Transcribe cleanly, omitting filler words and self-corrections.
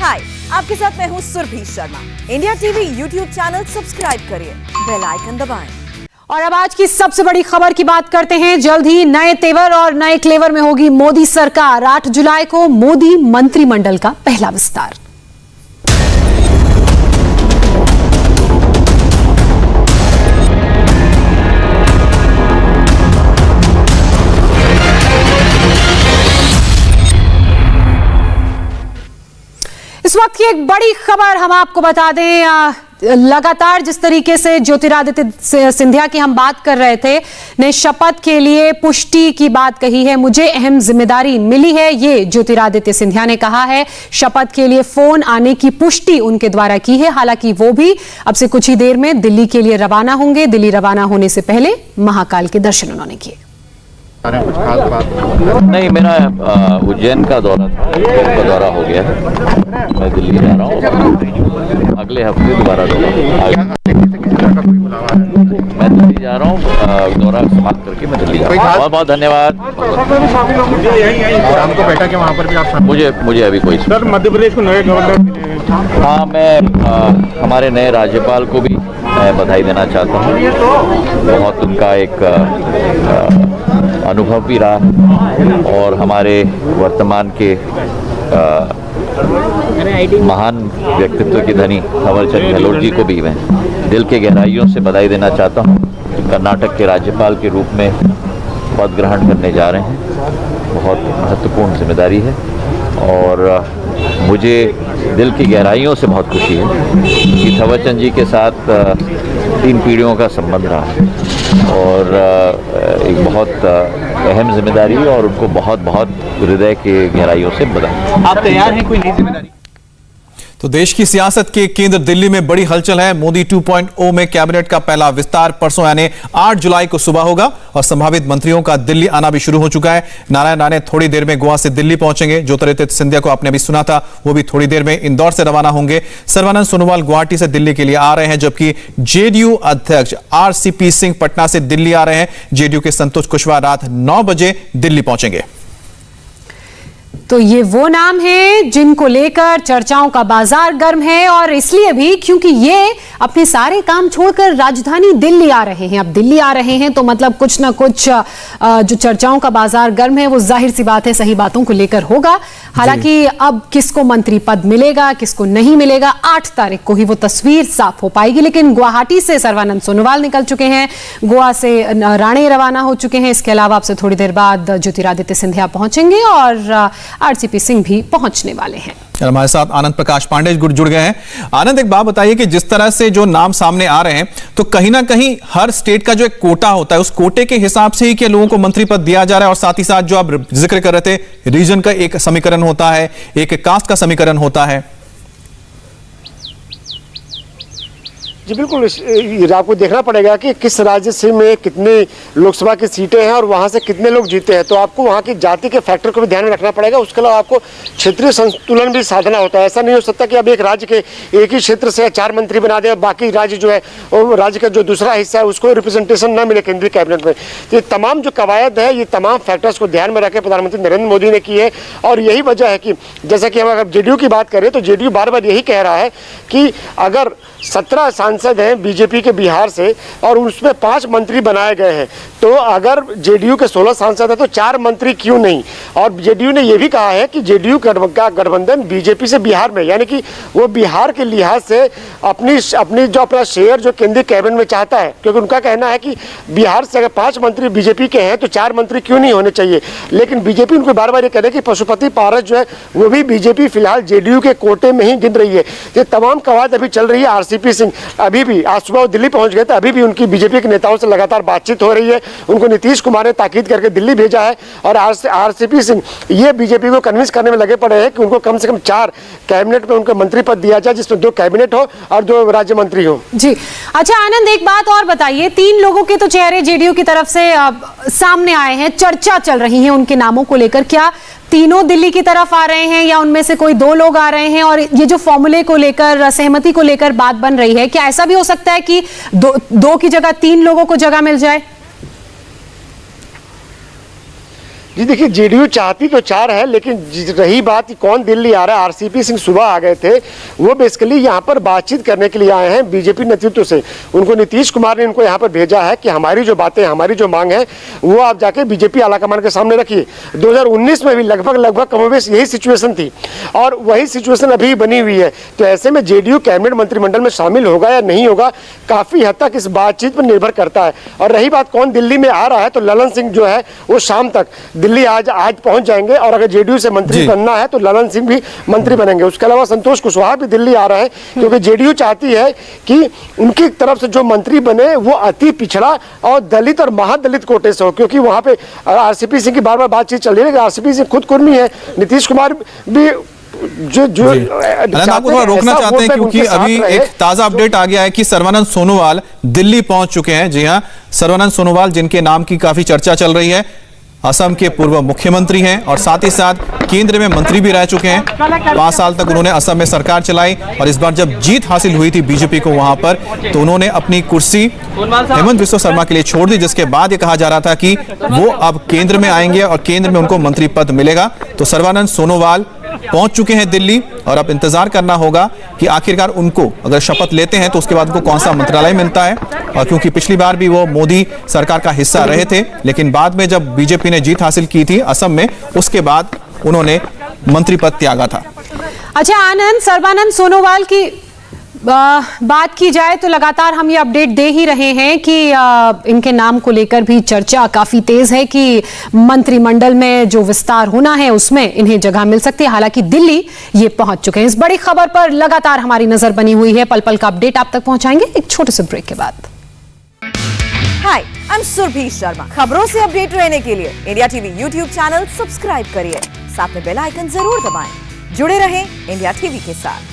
हाय, आपके साथ मैं हूँ Surabhi Sharma. India TV YouTube channel subscribe करिए, बेल आइकन दबाएं। और अब आज की सबसे बड़ी खबर की बात करते हैं। जल्द ही नए तेवर और नए क्लेवर में होगी मोदी सरकार। 8 जुलाई को मोदी मंत्रिमंडल का पहला विस्तार। इस वक्त की एक बड़ी खबर हम आपको बता दें। लगातार जिस तरीके से ज्योतिरादित्य सिंधिया की हम बात कर रहे थे, ने शपथ के लिए पुष्टि की बात कही है। मुझे अहम जिम्मेदारी मिली है, ये ज्योतिरादित्य सिंधिया ने कहा है। शपथ के लिए फोन आने की पुष्टि उनके द्वारा की है। हालांकि वो भी अब से कुछ ही देर में दिल्ली के लिए रवाना होंगे। दिल्ली रवाना होने से पहले महाकाल के दर्शन उन्होंने किए। कुछ खास बात नहीं, मेरा उज्जैन का दौरा था, उज्जैन का दौरा हो गया है। मैं दिल्ली जा रहा हूँ, अगले हफ्ते दोबारा दौरा। मैं दिल्ली जा रहा हूँ, दौरा समाप्त करके मैं दिल्ली जा रहा हूँ। बहुत बहुत धन्यवाद। शाम को बैठा कि वहाँ पर भी आप मुझे अभी कोई सर मध्य प्रदेश को नए गवर्नर। हाँ, मैं हमारे नए राज्यपाल को भी मैं बधाई देना चाहता हूँ। बहुत उनका एक अनुभव भी रहा और हमारे वर्तमान के महान व्यक्तित्व के धनी थावरचंद गहलोत जी को भी मैं दिल के गहराइयों से बधाई देना चाहता हूँ। कर्नाटक के राज्यपाल के रूप में पद ग्रहण करने जा रहे हैं। बहुत महत्वपूर्ण जिम्मेदारी है और मुझे दिल की गहराइयों से बहुत खुशी है कि थावरचंद जी के साथ 3 पीढ़ियों का संबंध रहा है और एक बहुत अहम जिम्मेदारी है और उनको बहुत बहुत हृदय के गहराइयों से बधाई। आप तैयार हैं कोई नई जिम्मेदारी? तो देश की सियासत के केंद्र दिल्ली में बड़ी हलचल है। मोदी 2.0 में कैबिनेट का पहला विस्तार परसों यानी 8 जुलाई को सुबह होगा और संभावित मंत्रियों का दिल्ली आना भी शुरू हो चुका है। नारायण राणे थोड़ी देर में गोवा से दिल्ली पहुंचेंगे। ज्योतिरादित्य सिंधिया को आपने अभी सुना था, वो भी थोड़ी देर में इंदौर से रवाना होंगे। सर्बानंद सोनोवाल गुवाहाटी से दिल्ली के लिए आ रहे हैं, जबकि जेडीयू अध्यक्ष आरसीपी सिंह पटना से दिल्ली आ रहे हैं। जेडीयू के संतोष कुशवाहा रात 9 बजे दिल्ली पहुंचेंगे। तो ये वो नाम हैं जिनको लेकर चर्चाओं का बाजार गर्म है, और इसलिए भी क्योंकि ये अपने सारे काम छोड़कर राजधानी दिल्ली आ रहे हैं। अब दिल्ली आ रहे हैं तो मतलब कुछ ना कुछ जो चर्चाओं का बाजार गर्म है वो जाहिर सी बात है सही बातों को लेकर होगा। हालांकि अब किसको मंत्री पद मिलेगा किसको नहीं मिलेगा 8 तारीख को ही वो तस्वीर साफ हो पाएगी। लेकिन गुवाहाटी से सर्बानंद सोनोवाल निकल चुके हैं, गोवा से राणे रवाना हो चुके हैं। इसके अलावा आपसे थोड़ी देर बाद ज्योतिरादित्य सिंधिया पहुंचेंगे और आरसीपी सिंह भी पहुंचने वाले हैं। हमारे साथ आनंद प्रकाश पांडे जुड़ गए हैं। आनंद, एक बात बताइए कि जिस तरह से जो नाम सामने आ रहे हैं तो कहीं ना कहीं हर स्टेट का जो एक कोटा होता है उस कोटे के हिसाब से ही क्या लोगों को मंत्री पद दिया जा रहा है, और साथ ही साथ जो आप जिक्र कर रहे थे रीजन का एक समीकरण होता है, एक कास्ट का समीकरण होता है। जी बिल्कुल, आपको देखना पड़ेगा कि किस राज्य से में कितने लोकसभा की सीटें हैं और वहाँ से कितने लोग जीते हैं। तो आपको वहाँ की जाति के फैक्टर को भी ध्यान में रखना पड़ेगा। उसके अलावा आपको क्षेत्रीय संतुलन भी साधना होता है। ऐसा नहीं हो सकता कि अब एक राज्य के एक ही क्षेत्र से 4 मंत्री बना दे और बाकी राज्य जो है वो राज्य का जो दूसरा हिस्सा है उसको रिप्रेजेंटेशन न मिले केंद्रीय कैबिनेट में। तो ये तमाम जो कवायद है ये तमाम फैक्टर्स को ध्यान में रखे प्रधानमंत्री नरेंद्र मोदी ने की है। और यही वजह है कि जैसा कि हम अगर जेडीयू की बात करें तो जेडीयू बार बार यही कह रहा है कि अगर 17 सांसद हैं बीजेपी के बिहार से और उसमें 5 मंत्री बनाए गए हैं, तो अगर जेडीयू के 16 सांसद हैं तो 4 मंत्री क्यों नहीं। और जेडीयू ने यह भी कहा है कि जेडीयू का गठबंधन बीजेपी से बिहार में, यानी कि वो बिहार के लिहाज से अपनी जो अपना शेयर जो केंद्रीय कैबिनेट में चाहता है, क्योंकि उनका कहना है कि बिहार से अगर 5 मंत्री बीजेपी के हैं तो 4 मंत्री क्यों नहीं होने चाहिए। लेकिन बीजेपी उनको बार बार ये कह रही है कि पशुपति पारस जो है वो भी बीजेपी फिलहाल जेडीयू के कोटे में ही गिन रही है। ये तमाम कवायद अभी चल रही है। आरसीपी सिंह अभी भी आज सुबह दिल्ली पहुंच गए थे, अभी भी उनकी बीजेपी के नेताओं से लगातार बातचीत हो रही है। उनको नीतीश कुमार ने ताकीद करके दिल्ली भेजा है और आरसीपी सिंह ये बीजेपी को कन्विंस करने में लगे पड़े हैं कि उनको कम से कम 4 कैबिनेट में उनको मंत्री पद दिया जाए, जिसमें 2 कैबिनेट हो और 2 राज्य मंत्री हो। जी अच्छा आनंद, एक बात और बताइए, 3 लोगों के तो चेहरे जेडीयू की तरफ से सामने आए हैं, चर्चा चल रही है उनके नामों को लेकर। क्या तीनों दिल्ली की तरफ आ रहे हैं या उनमें से कोई 2 लोग आ रहे हैं? और ये जो फॉर्मूले को लेकर सहमति को लेकर बात बन रही है, क्या ऐसा भी हो सकता है कि 2 की जगह 3 लोगों को जगह मिल जाए? जी देखिए, जेडीयू चाहती तो 4 है, लेकिन रही बात कि कौन दिल्ली आ रहा है, आरसीपी सिंह सुबह आ गए थे। वो बेसिकली यहाँ पर बातचीत करने के लिए आए हैं बीजेपी नेतृत्व से। उनको नीतीश कुमार ने इनको यहाँ पर भेजा है कि हमारी जो बातें, हमारी जो मांग है वो आप जाके बीजेपी आलाकमान के सामने रखिए। 2019 में भी लगभग कमोबेश यही सिचुएशन थी और वही सिचुएशन अभी बनी हुई है। तो ऐसे में जेडीयू कैबिनेट मंत्रिमंडल में शामिल होगा या नहीं होगा, काफी हद तक इस बातचीत पर निर्भर करता है। और रही बात कौन दिल्ली में आ रहा है, तो ललन सिंह जो है वो शाम तक दिल्ली आज पहुंच जाएंगे और अगर जेडीयू से मंत्री बनना है तो ललन सिंह भी मंत्री बनेंगे। उसके अलावा संतोष कुशवाहा भी दिल्ली आ रहे हैं, क्योंकि जेडीयू चाहती है कि उनकी तरफ से जो मंत्री बने वो अति पिछड़ा और दलित और महादलित कोटे से हो, क्योंकि वहां पे आरसीपी सिंह की बार-बार बातचीत चल रही है। आरसीपी सिंह खुद कुर्मी है, नीतीश कुमार भी जो आपको थोड़ा रोकना चाहते हैं क्योंकि अभी एक ताजा अपडेट आ गया है कि सर्बानंद सोनोवाल दिल्ली पहुंच चुके हैं। जी हां, सर्बानंद सोनोवाल जिनके नाम की काफी चर्चा चल रही है, असम के पूर्व मुख्यमंत्री हैं और साथ ही साथ केंद्र में मंत्री भी रह चुके हैं। 5 साल तक उन्होंने असम में सरकार चलाई और इस बार जब जीत हासिल हुई थी बीजेपी को वहां पर, तो उन्होंने अपनी कुर्सी हेमंत बिस्वा शर्मा के लिए छोड़ दी, जिसके बाद ये कहा जा रहा था कि वो अब केंद्र में आएंगे और केंद्र में उनको मंत्री पद मिलेगा। तो सर्बानंद सोनोवाल पहुंच चुके हैं दिल्ली और अब इंतजार करना होगा कि आखिरकार उनको अगर शपथ लेते हैं तो उसके बाद उनको कौन सा मंत्रालय मिलता है। और क्योंकि पिछली बार भी वो मोदी सरकार का हिस्सा रहे थे, लेकिन बाद में जब बीजेपी ने जीत हासिल की थी असम में, उसके बाद उन्होंने मंत्री पद त्यागा था। अच्छा आनंद, सर्बानंद सोनोवाल की बात की जाए तो लगातार हम ये अपडेट दे ही रहे हैं कि इनके नाम को लेकर भी चर्चा काफी तेज है कि मंत्रिमंडल में जो विस्तार होना है उसमें इन्हें जगह मिल सकती है। हालांकि दिल्ली ये पहुंच चुके हैं। इस बड़ी खबर पर लगातार हमारी नजर बनी हुई है, पल पल का अपडेट आप तक पहुंचाएंगे एक छोटे से ब्रेक के बाद। हाय, आई एम सुरभि शर्मा। खबरों से अपडेट रहने के लिए India TV YouTube channel subscribe करिए, साथ में बेल आइकन जरूर दबाएं। जुड़े रहें इंडिया टीवी के साथ।